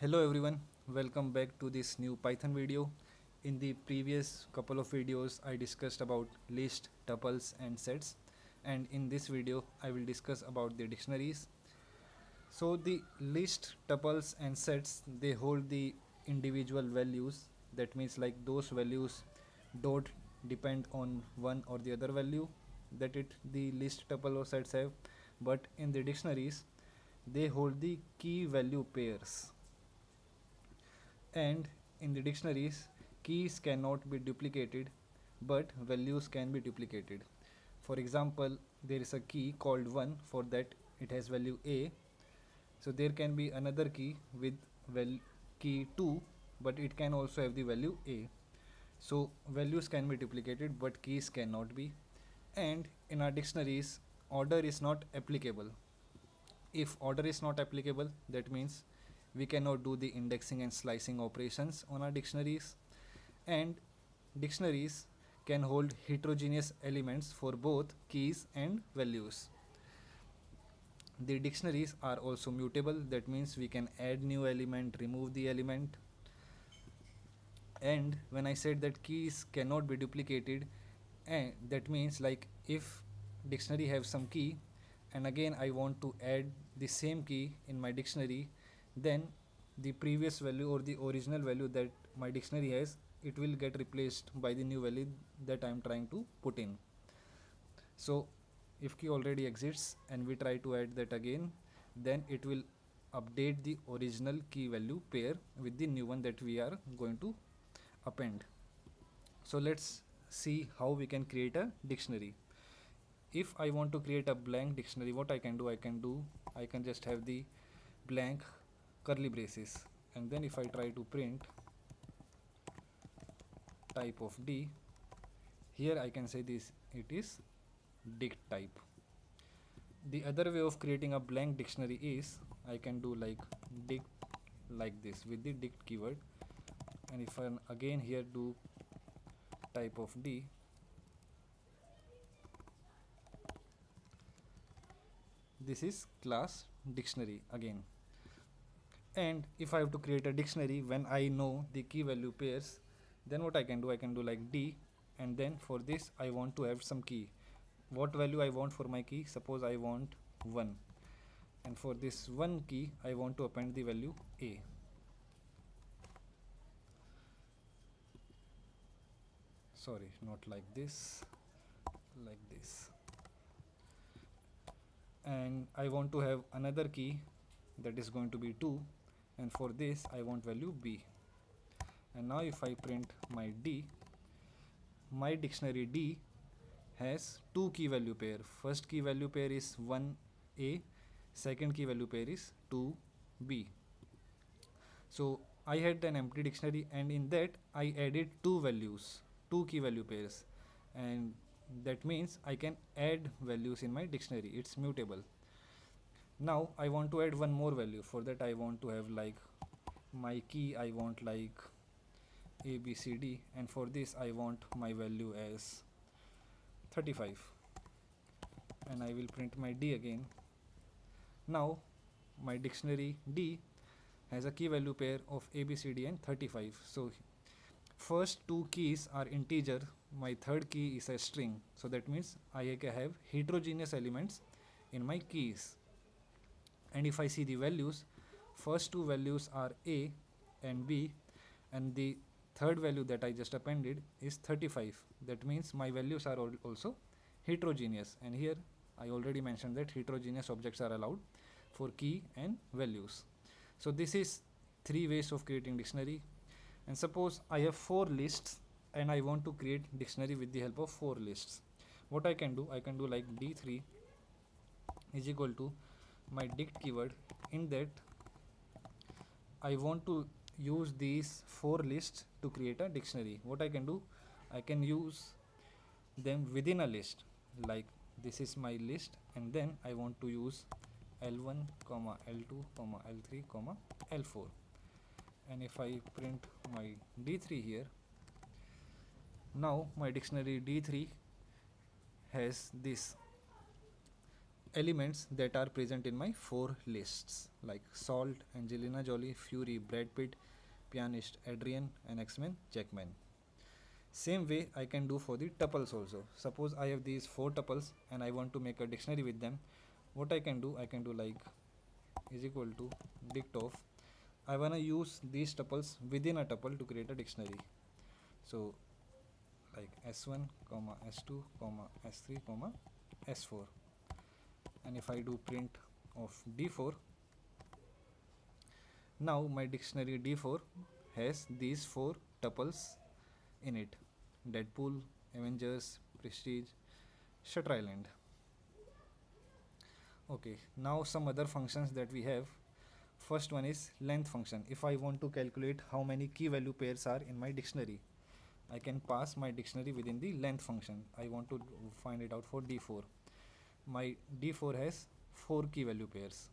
Hello everyone, welcome back to this new Python video. In the previous couple of videos I discussed about list, tuples and sets, and in this video I will discuss about the dictionaries. So the list, tuples and sets, they hold the individual values. That means like those values don't depend on one or the other value that the list, tuple or sets have, but in the dictionaries they hold the key value pairs. And in the dictionaries, keys cannot be duplicated, but values can be duplicated. For example, there is a key called 1, for that it has value a. So there can be another key with key 2, but it can also have the value a. So values can be duplicated, but keys cannot be. And in our dictionaries, order is not applicable. If order is not applicable, that means we cannot do the indexing and slicing operations on our dictionaries. And dictionaries can hold heterogeneous elements for both keys and values. The dictionaries are also mutable, that means we can add new element, remove the element. And when I said that keys cannot be duplicated, that means like if dictionary have some key and again I want to add the same key in my dictionary, then the previous value or the original value that my dictionary has, it will get replaced by the new value that I am trying to put in. So if key already exists and we try to add that again, then it will update the original key value pair with the new one that we are going to append. So let's see how we can create a dictionary. If I want to create a blank dictionary, what I can do, I can just have the blank curly braces, and then if I try to print type of D, here I can say this, it is dict type. The other way of creating a blank dictionary is I can do like dict like this with the dict keyword, and if I again here do type of D, this is class dictionary again. And if I have to create a dictionary when I know the key value pairs, then what I can do like D, and then for this I want to have some key. What value I want for my key? Suppose I want 1, and for this 1 key I want to append the value a. Sorry, not like this, like this. And I want to have another key that is going to be 2, and for this I want value b. And now if I print my D, my dictionary D has two key value pair. First key value pair is 1a, second key value pair is 2b. So I had an empty dictionary, and in that I added two values, two key value pairs, and that means I can add values in my dictionary. It's mutable. Now I want to add one more value. For that I want to have like my key, I want like a b c d, and for this I want my value as 35, and I will print my D again. Now my dictionary D has a key value pair of A, B, C, D and 35. So first two keys are integer, my third key is a string. So that means I have heterogeneous elements in my keys. And if I see the values, first two values are A and B, and the third value that I just appended is 35. That means my values are also heterogeneous, and here I already mentioned that heterogeneous objects are allowed for key and values. So this is three ways of creating dictionary. And suppose I have four lists and I want to create dictionary with the help of four lists. What I can do like d3 is equal to my dict keyword. In that I want to use these four lists to create a dictionary. What I can do, I can use them within a list, like this is my list, and then I want to use L1, L2, L3, L4. And if I print my D3 here, now my dictionary D3 has this elements that are present in my 4 lists, like Salt, Angelina Jolie, Fury, Brad Pitt, Pianist, Adrian, and X-Men, Jackman. Same way I can do for the tuples also. Suppose I have these 4 tuples and I want to make a dictionary with them. What I can do like is equal to dict of. I wanna use these tuples within a tuple to create a dictionary. So like S1, S2, S3, S4. And if I do print of D4, now my dictionary D4 has these 4 tuples in it: Deadpool, Avengers, Prestige, Shutter Island. Okay, now some other functions that we have. First one is length function. If I want to calculate how many key value pairs are in my dictionary, I can pass my dictionary within the length function. I want to find it out for D4. My D4 has 4 key value pairs.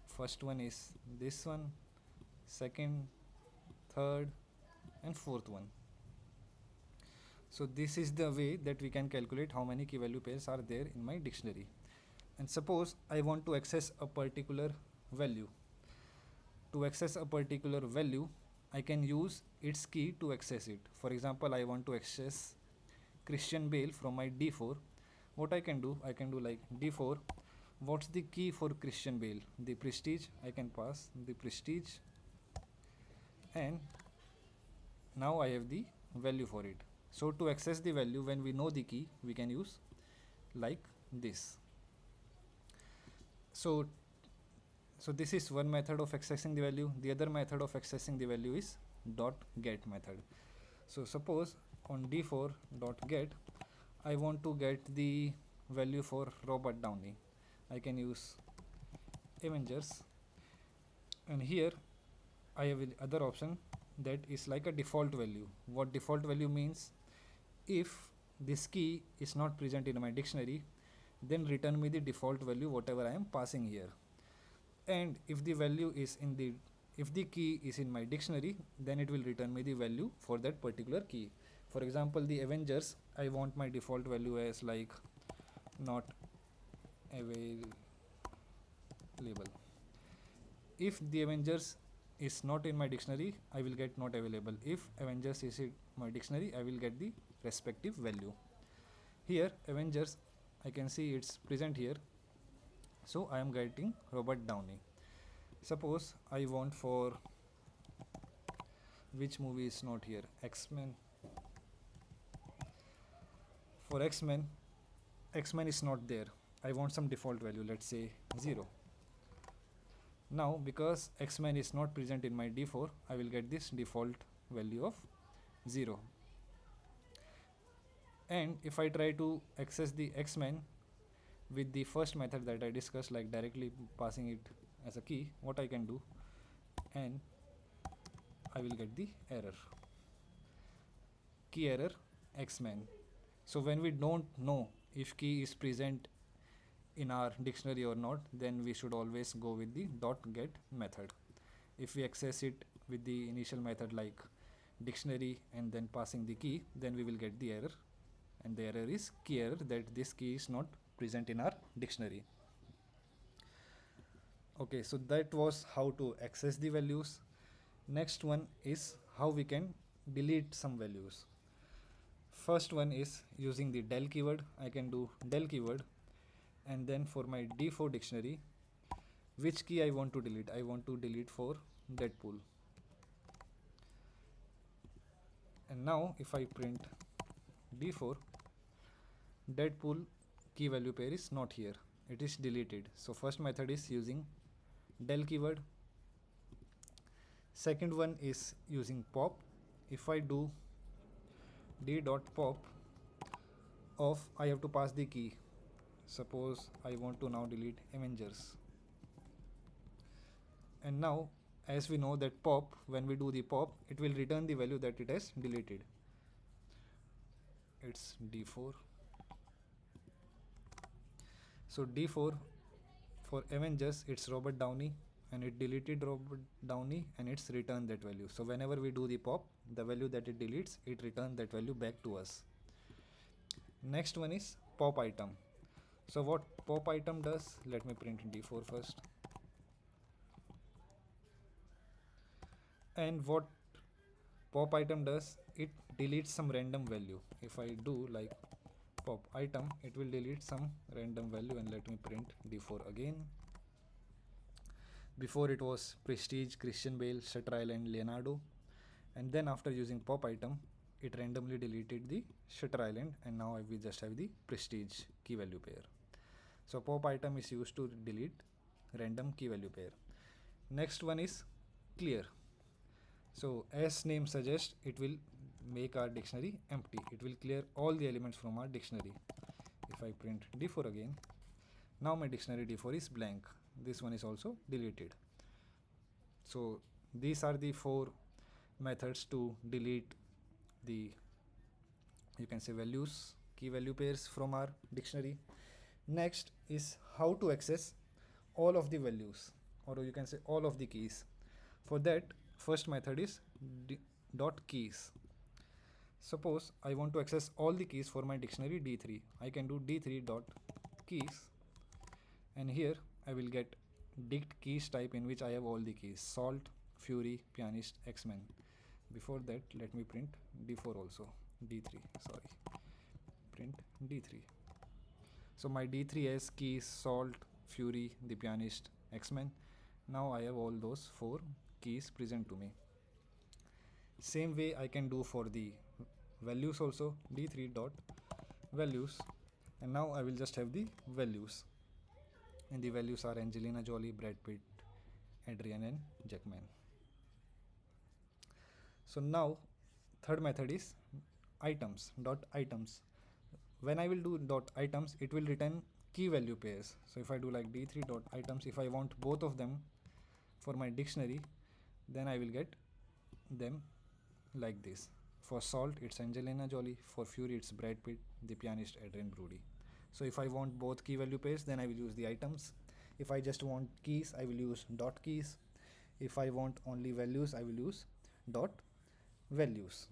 First one is this one, second, third, and fourth one. So this is the way that we can calculate how many key value pairs are there in my dictionary. And suppose I want to access a particular value. To access a particular value, I can use its key to access it. For example, I want to access Christian Bale from my D4. What I can do like D4. What's the key for Christian Bale? The Prestige. I can pass the Prestige, and now I have the value for it. So to access the value, when we know the key, we can use like this. So this is one method of accessing the value. The other method of accessing the value is dot get method. So suppose on D4 dot get, I want to get the value for Robert Downey. I can use Avengers, and here I have other option that is like a default value. What default value means: if this key is not present in my dictionary, then return me the default value whatever I am passing here. And if the value is if the key is in my dictionary, then it will return me the value for that particular key. For example, the Avengers, I want my default value as like not available. If the Avengers is not in my dictionary, I will get not available. If Avengers is in my dictionary, I will get the respective value. Here Avengers, I can see it's present here, so I am getting Robert Downey. Suppose I want for which movie is not here, X-Men. For X-Men is not there. I want some default value, let's say 0. Now because X-Men is not present in my D4, I will get this default value of 0. And if I try to access the X-Men with the first method that I discussed, like directly passing it as a key, what I can do, and I will get the error, key error X-Men. So when we don't know if key is present in our dictionary or not, then we should always go with the dot get method. If we access it with the initial method like dictionary and then passing the key, then we will get the error, and the error is key error, that this key is not present in our dictionary. Okay, so that was how to access the values. Next one is how we can delete some values. First one is using the del keyword. I can do del keyword, and then for my D4 dictionary, which key I want to delete? I want to delete for Deadpool. And now if I print D4, Deadpool key value pair is not here, it is deleted. So first method is using del keyword. Second one is using pop. If I do d.pop of, I have to pass the key. Suppose I want to now delete Avengers, and now as we know that pop, when we do the pop, it will return the value that it has deleted. It's D4. So D4 for Avengers, it's Robert Downey, and it deleted Robert Downey and it's returned that value. So whenever we do the pop, the value that it deletes, it returns that value back to us. Next one is pop item. So what pop item does, let me print d4 first. And what pop item does, it deletes some random value. If I do like pop item, it will delete some random value, and let me print d4 again. Before it was Prestige, Christian Bale, Shutter Island, Leonardo, and then after using pop item, it randomly deleted the Shutter Island, and now we just have the Prestige key value pair. So pop item is used to delete random key value pair. Next one is clear. So as name suggests, it will make our dictionary empty. It will clear all the elements from our dictionary. If I print d4 again, now my dictionary d4 is blank. This one is also deleted. So these are the 4 methods to delete the, you can say, values, key value pairs from our dictionary. Next is how to access all of the values, or you can say all of the keys. For that, first method is dot keys. Suppose I want to access all the keys for my dictionary d3. I can do d3 dot keys, and here I will get dict keys type, in which I have all the keys: Salt, Fury, Pianist, X-Men. Before that, let me print d4 also, d3, sorry, print d3. So my d3 has keys Salt, Fury, the Pianist, X-Men. Now I have all those 4 keys present to me. Same way I can do for the values also, d3 dot values, and now I will just have the values, and the values are Angelina Jolie, Brad Pitt, Adrian, and Jackman. So now third method is items dot items. When I will do dot items, it will return key value pairs. So if I do like d3 dot items, if I want both of them for my dictionary, then I will get them like this. For Salt, it's Angelina Jolie. For Fury, it's Brad Pitt, the Pianist, Adrian Brody. So if I want both key value pairs, then I will use the items. If I just want keys, I will use dot keys. If I want only values, I will use dot values.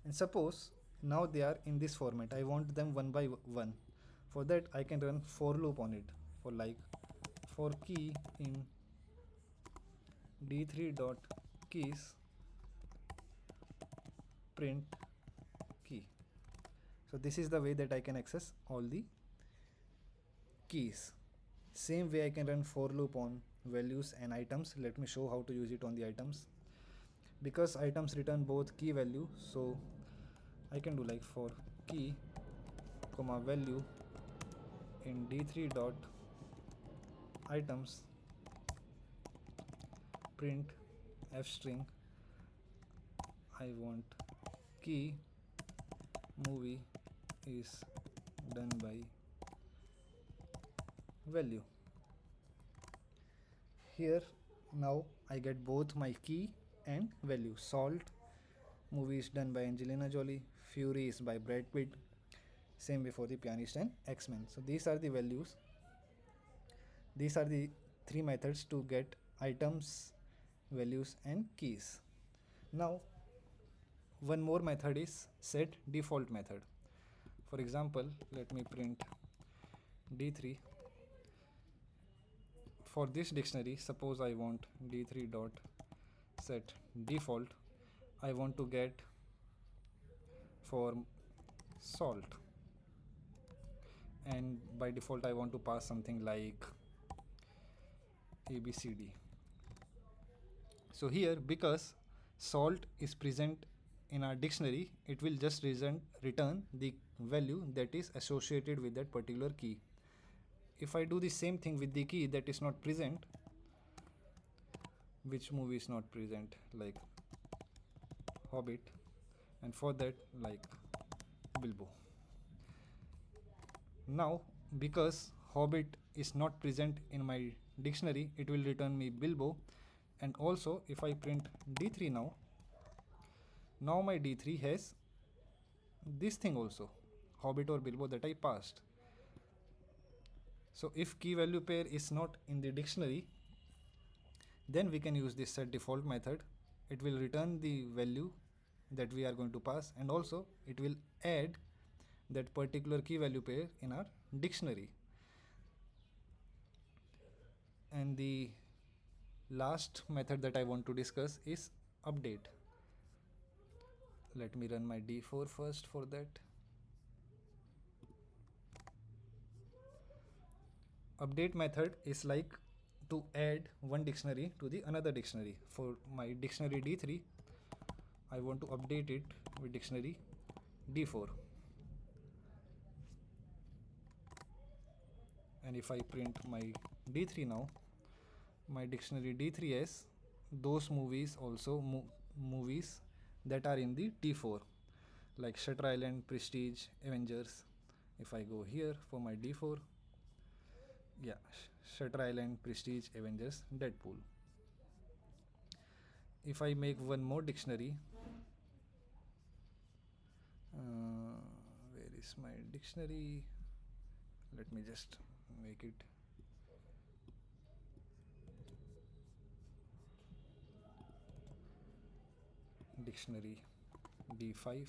And suppose now they are in this format, I want them one by one. For that, I can run for loop on it, for like for key in d3 dot keys print key. So this is the way that I can access all the keys. Same way I can run for loop on values and items. Let me show how to use it on the items. Because items return both key value, so I can do like for key comma value in d3 dot items print f string. I want key movie is done by value. Here now I get both my key and value. Salt movie is done by Angelina Jolie, Fury is by Brad Pitt, same way for the Pianist and X-Men. So these are the values. These are the 3 methods to get items, values, and keys. Now one more method is set default method. For example, let me print d3. For this dictionary, suppose I want d3 dot set default. I want to get for Salt, and by default I want to pass something like ABCD. So here, because Salt is present in our dictionary, it will just return the value that is associated with that particular key. If I do the same thing with the key that is not present, which movie is not present, like Hobbit, and for that like Bilbo. Now because Hobbit is not present in my dictionary, it will return me Bilbo. And also if I print d3 now my d3 has this thing also, Hobbit or Bilbo, that I passed. So if key value pair is not in the dictionary, then we can use this set default method. It will return the value that we are going to pass, and also it will add that particular key value pair in our dictionary. And the last method that I want to discuss is update. Let me run my d4 first for that. Update method is like to add one dictionary to the another dictionary. For my dictionary d3, I want to update it with dictionary d4. And if I print my d3 now, my dictionary d3 has those movies also movies that are in the d4, like Shutter Island, Prestige, Avengers. If I go here for my d4, yeah, Shutter Island, Prestige, Avengers, Deadpool. If I make one more dictionary, where is my dictionary? Let me just make it. Dictionary d5,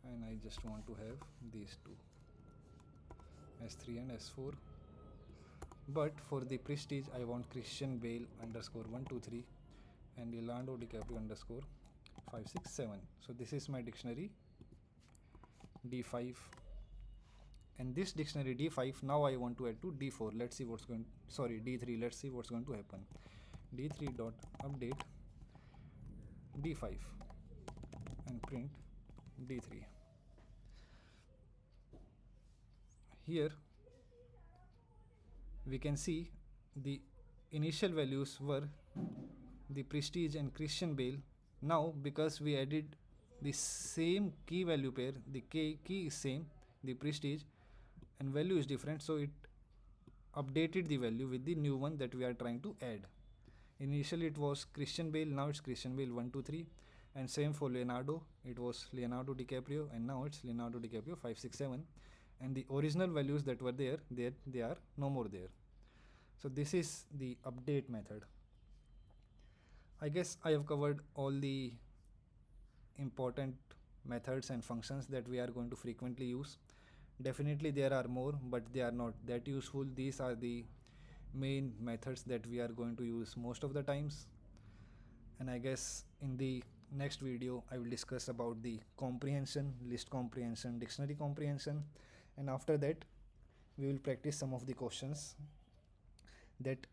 and I just want to have these two, s3 and s4. But for the Prestige, I want Christian Bale underscore 123 and Leonardo DiCaprio underscore 567. So this is my dictionary d5, and this dictionary d5 now I want to add to d4. Let's see what's going, sorry, d3. Let's see what's going to happen. d3 dot update d5 and print d3. Here we can see the initial values were the Prestige and Christian Bale. Now because we added the same key value pair, the key is same, the Prestige, and value is different, so it updated the value with the new one that we are trying to add. Initially it was Christian Bale, now it's Christian Bale 123, and same for Leonardo, it was Leonardo DiCaprio, and now it's Leonardo DiCaprio 567, and the original values that were there, they are no more there. So this is the update method. I guess I have covered all the important methods and functions that we are going to frequently use. Definitely there are more, but they are not that useful. These are the main methods that we are going to use most of the times. And I guess in the next video I will discuss about the comprehension, list comprehension, dictionary comprehension, and after that we will practice some of the questions that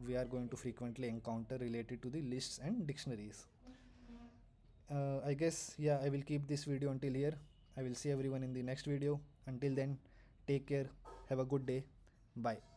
we are going to frequently encounter related to the lists and dictionaries. I guess, yeah, I will keep this video until here. I will see everyone in the next video. Until then, take care, have a good day, bye.